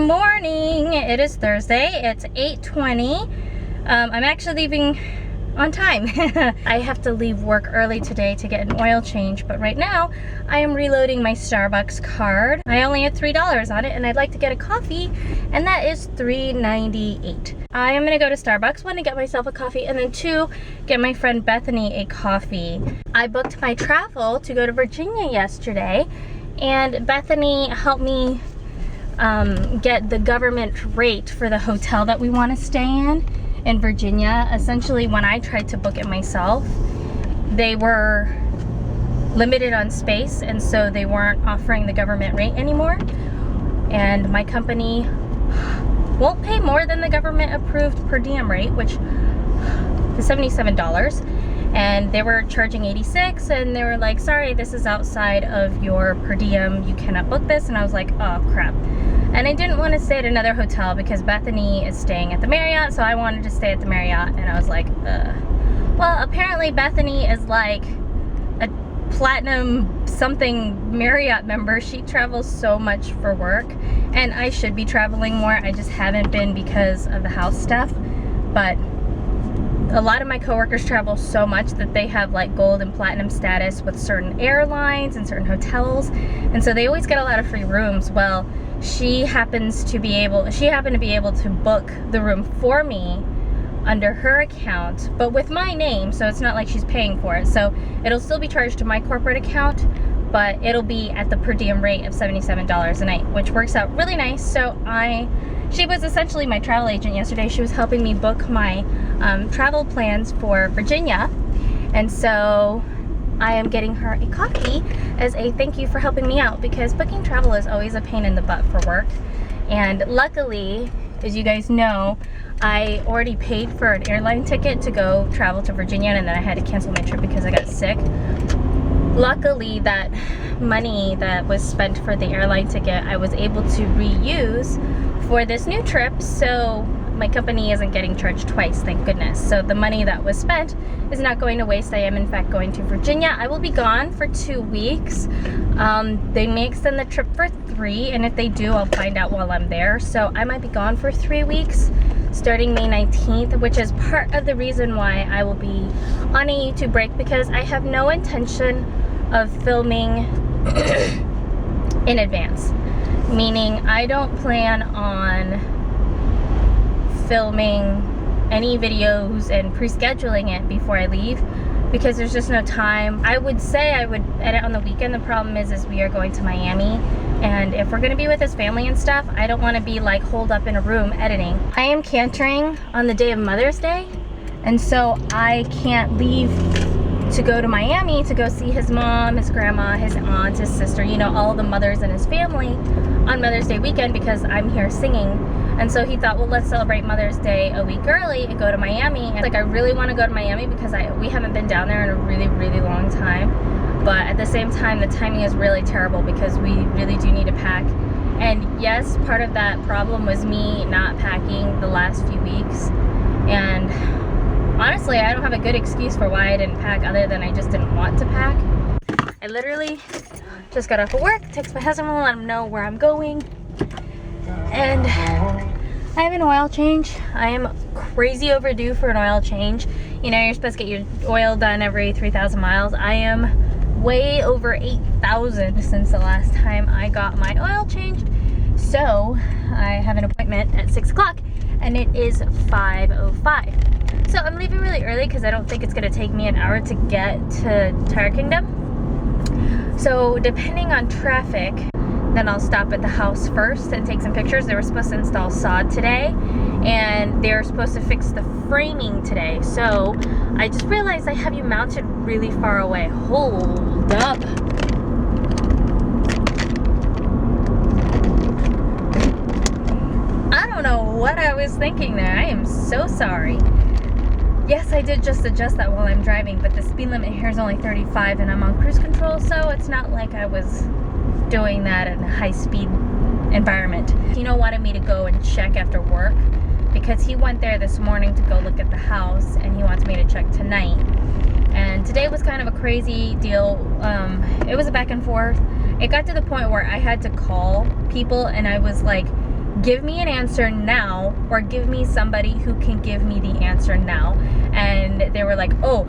morning. It is Thursday. It's 8:20. I'm actually leaving on time. I have to leave work early today to get an oil change, but right now I am reloading my Starbucks card. I only have $3 on it and I'd like to get a coffee, and that is $3.98. I am gonna go to Starbucks, one, to get myself a coffee, and then two, get my friend Bethany a coffee. I booked my travel to go to Virginia yesterday, and Bethany helped me get the government rate for the hotel that we want to stay in Virginia. Essentially, when I tried to book it myself, they were limited on space, and so they weren't offering the government rate anymore, and my company won't pay more than the government approved per diem rate, which is $77, and they were charging $86, and they were like, sorry, this is outside of your per diem, you cannot book this. And I was like, oh crap. And I didn't want to stay at another hotel because Bethany is staying at the Marriott, so I wanted to stay at the Marriott, and I was like, well, apparently Bethany is like a platinum something Marriott member. She travels so much for work, and I should be traveling more. I just haven't been because of the house stuff, but a lot of my coworkers travel so much that they have like gold and platinum status with certain airlines and certain hotels, and so they always get a lot of free rooms. Well, she happened to be able to book the room for me under her account, but with my name, so it's not like she's paying for it. So it'll still be charged to my corporate account, but it'll be at the per diem rate of $77 a night, which works out really nice. So she was essentially my travel agent yesterday. She was helping me book my travel plans for Virginia, and so I am getting her a coffee as a thank you for helping me out, because booking travel is always a pain in the butt for work. And luckily, as you guys know, I already paid for an airline ticket to go travel to Virginia, and then I had to cancel my trip because I got sick. Luckily, that money that was spent for the airline ticket I was able to reuse for this new trip, so my company isn't getting charged twice, thank goodness. So the money that was spent is not going to waste. I am in fact going to Virginia. I will be gone for 2 weeks. They may extend the trip for 3, and if they do, I'll find out while I'm there. So I might be gone for 3 weeks starting May 19th, which is part of the reason why I will be on a YouTube break, because I have no intention of filming in advance. Meaning I don't plan on filming any videos and pre-scheduling it before I leave, because there's just no time. I would say I would edit on the weekend. The problem is we are going to Miami, and if we're gonna be with his family and stuff, I don't want to be like holed up in a room editing. I am cantering on the day of Mother's Day, and so I can't leave to go to Miami to go see his mom, his grandma, his aunt, his sister, you know, all the mothers in his family on Mother's Day weekend, because I'm here singing. And so he thought, well, let's celebrate Mother's Day a week early and go to Miami. And like, I really want to go to Miami because we haven't been down there in a really, really long time. But at the same time, the timing is really terrible because we really do need to pack. And yes, part of that problem was me not packing the last few weeks. And honestly, I don't have a good excuse for why I didn't pack, other than I just didn't want to pack. I literally just got off of work, text my husband, let him know where I'm going. And I have an oil change. I am crazy overdue for an oil change. You know, you're supposed to get your oil done every 3,000 miles. I am way over 8,000 since the last time I got my oil changed. So I have an appointment at 6 o'clock, and it is 5:05. So I'm leaving really early because I don't think it's gonna take me an hour to get to Tire Kingdom. So depending on traffic, then I'll stop at the house first and take some pictures. They were supposed to install sod today, and they're supposed to fix the framing today. So I just realized I have you mounted really far away. Hold up. I don't know what I was thinking there. I am so sorry. Yes, I did just adjust that while I'm driving, but the speed limit here is only 35 and I'm on cruise control, so it's not like I was doing that in a high-speed environment. Tino wanted me to go and check after work because he went there this morning to go look at the house, and he wants me to check tonight. And today was kind of a crazy deal. It was a back and forth. It got to the point where I had to call people, and I was like give me an answer now, or give me somebody who can give me the answer now. And they were like, oh,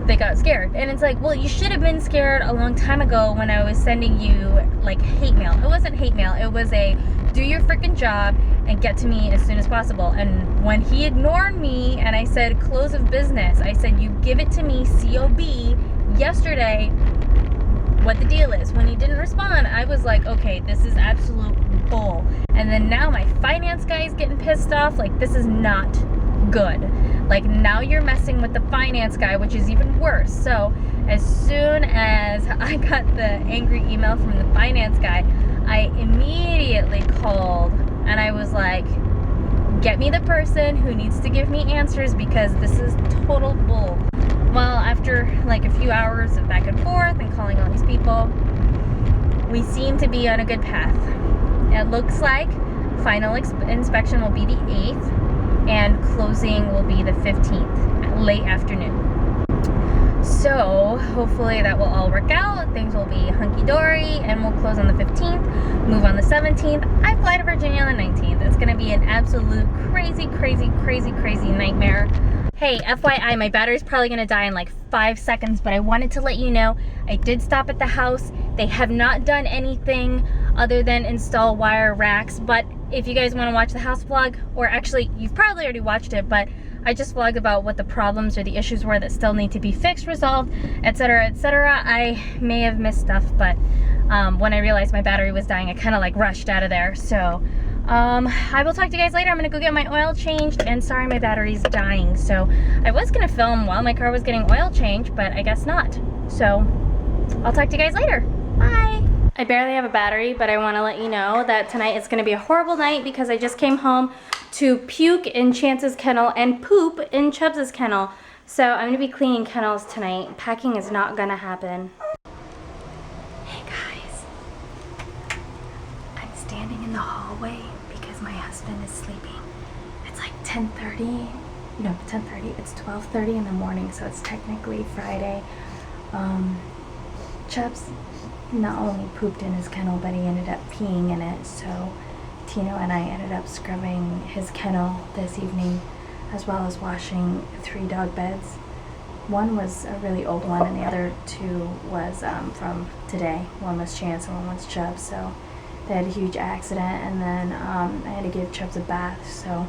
they got scared. And it's like, well, you should have been scared a long time ago when I was sending you like hate mail. It wasn't hate mail, it was a do your freaking job and get to me as soon as possible. And when he ignored me and I said close of business, I said you give it to me COB yesterday, what the deal is. When he didn't respond, I was like, okay, this is absolute bull. And then now my finance guy is getting pissed off. Like, this is not good. Like, now you're messing with the finance guy, which is even worse. So as soon as I got the angry email from the finance guy, I immediately called and I was like, get me the person who needs to give me answers, because this is total bull. Well, after like a few hours of back and forth and calling all these people, we seem to be on a good path. It looks like final inspection will be the 8th and closing will be the 15th, late afternoon. So hopefully that will all work out. Things will be hunky-dory and we'll close on the 15th, move on the 17th. I fly to Virginia on the 19th. It's gonna be an absolute crazy nightmare. Hey, FYI, my battery's probably gonna die in like 5 seconds, but I wanted to let you know I did stop at the house. They have not done anything other than install wire racks, but if you guys wanna watch the house vlog, or actually, you've probably already watched it, but I just vlogged about what the problems or the issues were that still need to be fixed, resolved, etc., etc. I may have missed stuff, but when I realized my battery was dying, I kind of like rushed out of there. So I will talk to you guys later. I'm gonna go get my oil changed, and sorry, my battery's dying. So I was gonna film while my car was getting oil changed, but I guess not. So I'll talk to you guys later. Bye. I barely have a battery, but I want to let you know that tonight is going to be a horrible night because I just came home to puke in Chance's kennel and poop in Chubbs' kennel. So I'm going to be cleaning kennels tonight. Packing is not going to happen. Hey guys, I'm standing in the hallway because my husband is sleeping. It's like 10:30. No, 10:30. It's 12:30 in the morning, so it's technically Friday. Chubbs not only pooped in his kennel, but he ended up peeing in it. So Tino and I ended up scrubbing his kennel this evening, as well as washing 3 dog beds. One was a really old one, and the other 2 was from today. One was Chance and one was Chubbs. So they had a huge accident, and then I had to give Chubbs a bath. So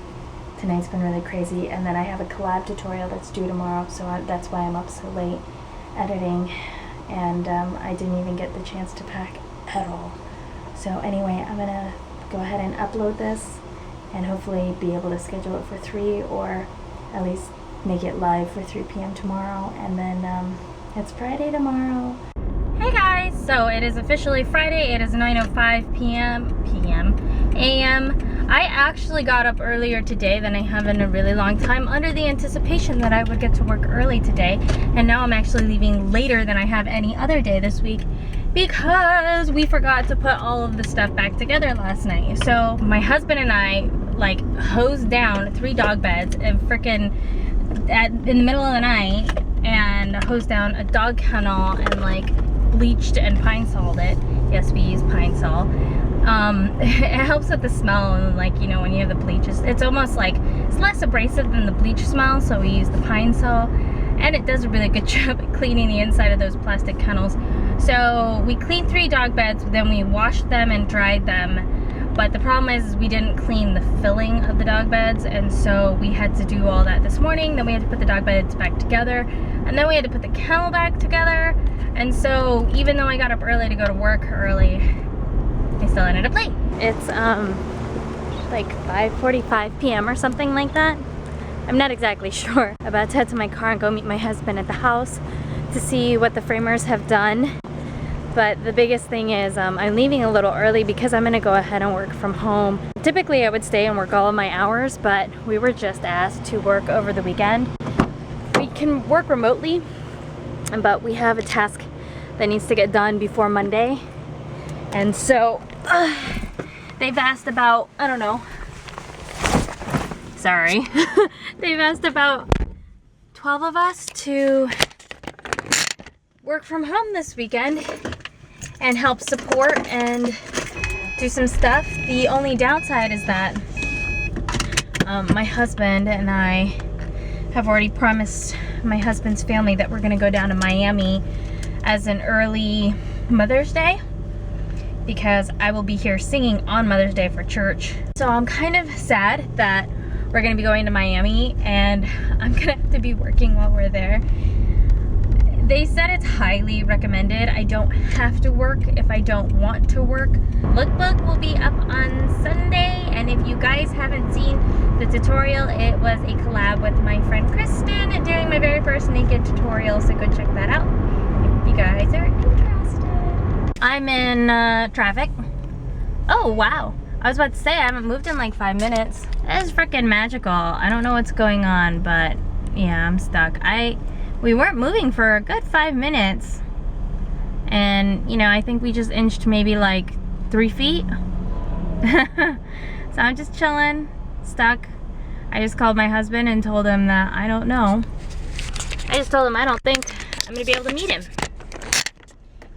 tonight's been really crazy. And then I have a collab tutorial that's due tomorrow, so that's why I'm up so late editing. And I didn't even get the chance to pack at all. So anyway, I'm gonna go ahead and upload this and hopefully be able to schedule it for 3, or at least make it live for 3 p.m. tomorrow. And then it's Friday tomorrow. Hey guys, so it is officially Friday. It is 9:05 a.m. I actually got up earlier today than I have in a really long time, under the anticipation that I would get to work early today. And now I'm actually leaving later than I have any other day this week, because we forgot to put all of the stuff back together last night. So my husband and I like hosed down 3 dog beds and frickin' in the middle of the night, and hosed down a dog kennel and like bleached and pine soled it. Yes, we use pine sol. It helps with the smell, and like, you know, when you have the bleach, it's almost like, it's less abrasive than the bleach smell, so we use the pine sol, and it does a really good job at cleaning the inside of those plastic kennels. So we cleaned 3 dog beds, then we washed them and dried them, but the problem is we didn't clean the filling of the dog beds, and so we had to do all that this morning. Then we had to put the dog beds back together, and then we had to put the kennel back together. And so even though I got up early to go to work early, I still ended up late. It's like 5:45 p.m. or something like that. I'm not exactly sure. I'm about to head to my car and go meet my husband at the house to see what the framers have done. But the biggest thing is I'm leaving a little early because I'm gonna go ahead and work from home. Typically I would stay and work all of my hours, but we were just asked to work over the weekend. We can work remotely, but we have a task that needs to get done before Monday. And so they've asked about, I don't know, sorry. They've asked about 12 of us to work from home this weekend and help support and do some stuff. The only downside is that my husband and I have already promised my husband's family that we're gonna go down to Miami as an early Mother's Day, because I will be here singing on Mother's Day for church. So I'm kind of sad that we're gonna be going to Miami and I'm gonna have to be working while we're there. They said it's highly recommended. I don't have to work if I don't want to work. Lookbook will be up on Sunday, and if you guys haven't seen the tutorial, it was a collab with my friend Kristen doing my very first naked tutorial, so go check that out if you guys are interested. I'm in traffic. Oh wow, I was about to say I haven't moved in like 5 minutes. That is freaking magical. I don't know what's going on, but yeah, I'm stuck. We weren't moving for a good 5 minutes, and you know, I think we just inched maybe like 3 feet. So I'm just chilling, stuck. I just called my husband and told him that I don't know. I just told him I don't think I'm gonna be able to meet him,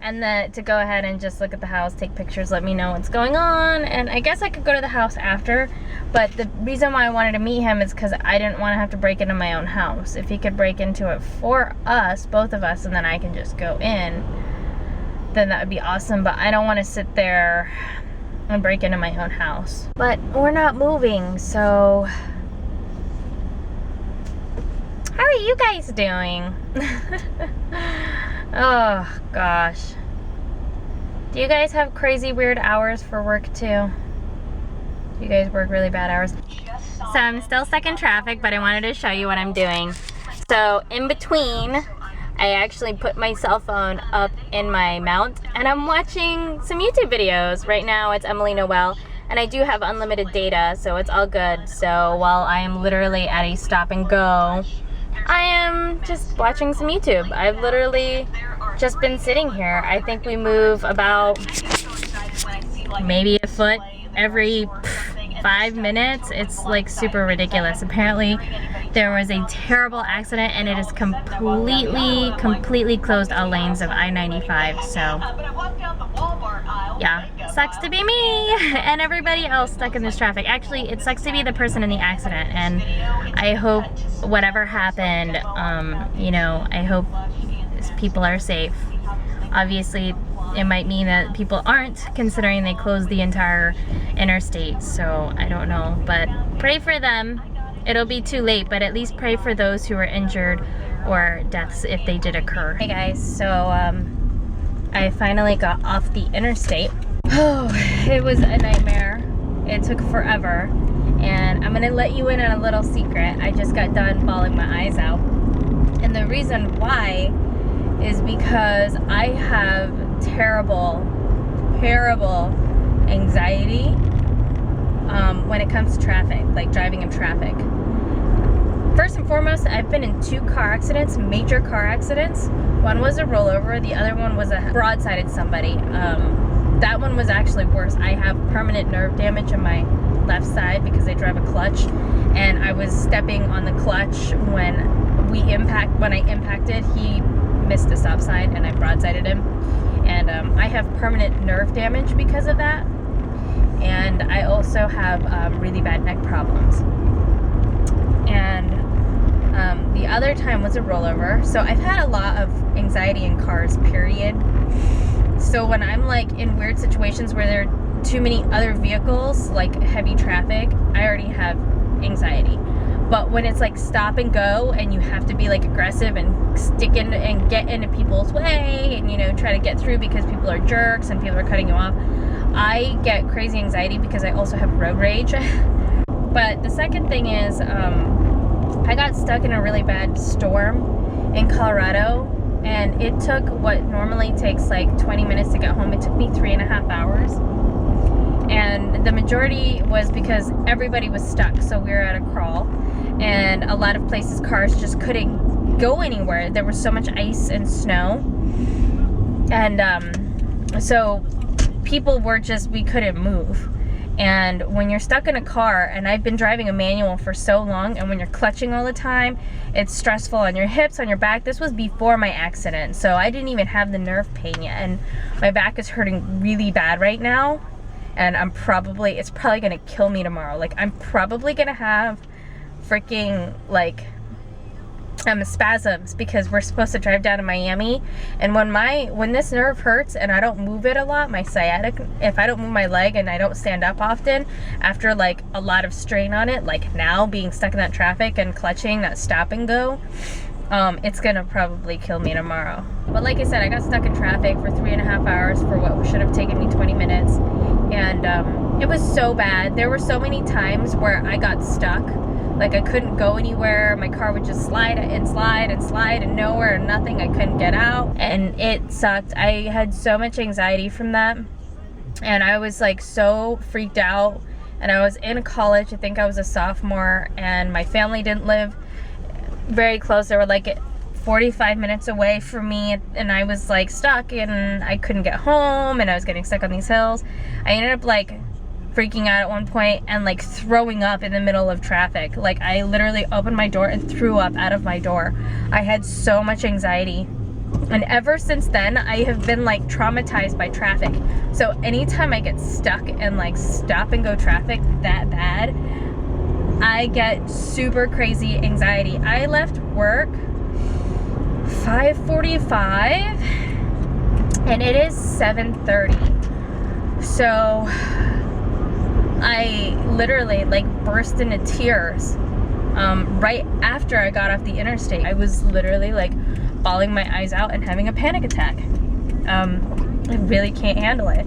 and that to go ahead and just look at the house, take pictures, let me know what's going on. And I guess I could go to the house after, but the reason why I wanted to meet him is because I didn't want to have to break into my own house. If he could break into it for us, both of us, and then I can just go in, then that would be awesome. But I don't want to sit there and break into my own house. But we're not moving, so how are you guys doing? Oh gosh. Do you guys have crazy weird hours for work too? Do you guys work really bad hours? So I'm still stuck in traffic, but I wanted to show you what I'm doing. So in between, I actually put my cell phone up in my mount and I'm watching some YouTube videos. Right now it's Emily Noel, and I do have unlimited data, so it's all good. So while I am literally at a stop and go, I am just watching some YouTube. I've literally just been sitting here. I think we move about maybe a foot every 5 minutes. It's like super ridiculous. Apparently there was a terrible accident and it has completely closed all lanes of I-95. So yeah, sucks to be me and everybody else stuck in this traffic. Actually, it sucks to be the person in the accident, and I hope whatever happened, you know, I hope people are safe. Obviously, it might mean that people aren't, considering they closed the entire interstate, so I don't know, but pray for them. It'll be too late, but at least pray for those who are injured or deaths if they did occur. Hey guys, so I finally got off the interstate. Oh, it was a nightmare. It took forever, and I'm gonna let you in on a little secret. I just got done bawling my eyes out, and the reason why is because I have terrible anxiety when it comes to traffic, like driving in traffic. First and foremost, I've been in 2 car accidents, major car accidents. One was a rollover, the other one was a broadsided somebody. That one was actually worse. I have permanent nerve damage on my left side because I drive a clutch, and I was stepping on the clutch when I impacted. He missed a stop sign and I broadsided him, and I have permanent nerve damage because of that, and I also have really bad neck problems. And the other time was a rollover. So I've had a lot of anxiety in cars, period. So when I'm like in weird situations where there are too many other vehicles, like heavy traffic, I already have anxiety. But when it's like stop and go and you have to be like aggressive and stick in and get into people's way and, you know, try to get through because people are jerks and people are cutting you off, I get crazy anxiety because I also have road rage. But the second thing is, I got stuck in a really bad storm in Colorado, and it took what normally takes like 20 minutes to get home. It took me 3.5 hours. And the majority was because everybody was stuck, so we were at a crawl, and a lot of places cars just couldn't go anywhere. There was so much ice and snow, and so people were just, we couldn't move. And when you're stuck in a car, and I've been driving a manual for so long, and when you're clutching all the time, it's stressful on your hips, on your back. This was before my accident, so I didn't even have the nerve pain yet, and my back is hurting really bad right now. and it's probably gonna kill me tomorrow. Like, I'm probably gonna have freaking like spasms, because we're supposed to drive down to Miami, and when this nerve hurts and I don't move it a lot, my sciatic, if I don't move my leg and I don't stand up often after like a lot of strain on it, like now being stuck in that traffic and clutching that stop and go, it's gonna probably kill me tomorrow. But like I said, I got stuck in traffic for 3.5 hours for what should have taken me 20 minutes, and it was so bad. There were so many times where I got stuck. Like, I couldn't go anywhere. My car would just slide and slide and slide and nowhere and nothing. I couldn't get out, and it sucked. I had so much anxiety from that, and I was like so freaked out. And I was in college, I think I was a sophomore, and my family didn't live very close. They were like 45 minutes away from me, and I was like stuck, and I couldn't get home, and I was getting stuck on these hills. I ended up like freaking out at one point and like throwing up in the middle of traffic. Like, I literally opened my door and threw up out of my door. I had so much anxiety, and ever since then I have been like traumatized by traffic. So anytime I get stuck in like stop and go traffic that bad, I get super crazy anxiety. I left work 5:45 and it is 7:30. So I literally like burst into tears right after I got off the interstate. I was literally like bawling my eyes out and having a panic attack. I really can't handle it.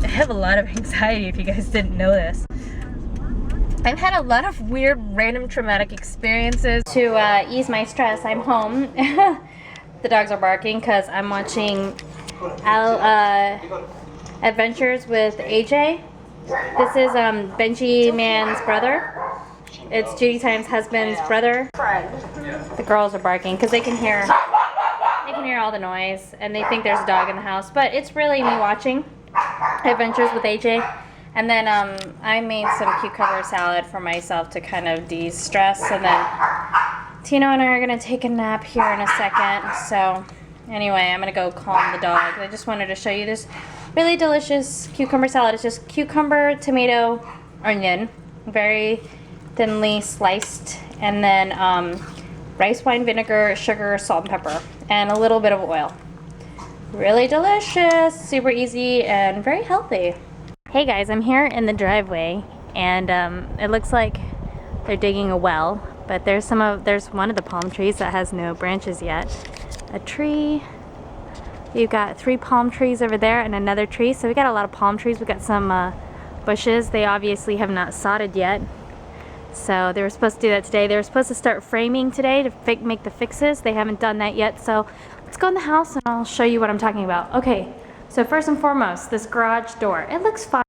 I have a lot of anxiety, if you guys didn't know this. I've had a lot of weird, random traumatic experiences. To ease my stress, I'm home. The dogs are barking because I'm watching Adventures with AJ. This is Benji Man's brother. It's Judy Time's husband's brother. The girls are barking because they can hear all the noise, and they think there's a dog in the house, but it's really me watching Adventures with AJ. And then I made some cucumber salad for myself to kind of de-stress, and then Tino and I are gonna take a nap here in a second. So anyway, I'm gonna go calm the dog. I just wanted to show you this really delicious cucumber salad. It's just cucumber, tomato, onion, very thinly sliced, and then rice wine vinegar, sugar, salt and pepper, and a little bit of oil. Really delicious, super easy, and very healthy. Hey guys, I'm here in the driveway, and it looks like they're digging a well, but there's one of the palm trees that has no branches yet. A tree. You've got 3 palm trees over there and another tree. So we got a lot of palm trees. We got some bushes. They obviously have not sodded yet. So they were supposed to do that today. They were supposed to start framing today to make the fixes. They haven't done that yet. So let's go in the house and I'll show you what I'm talking about. Okay, so first and foremost, this garage door. It looks fine.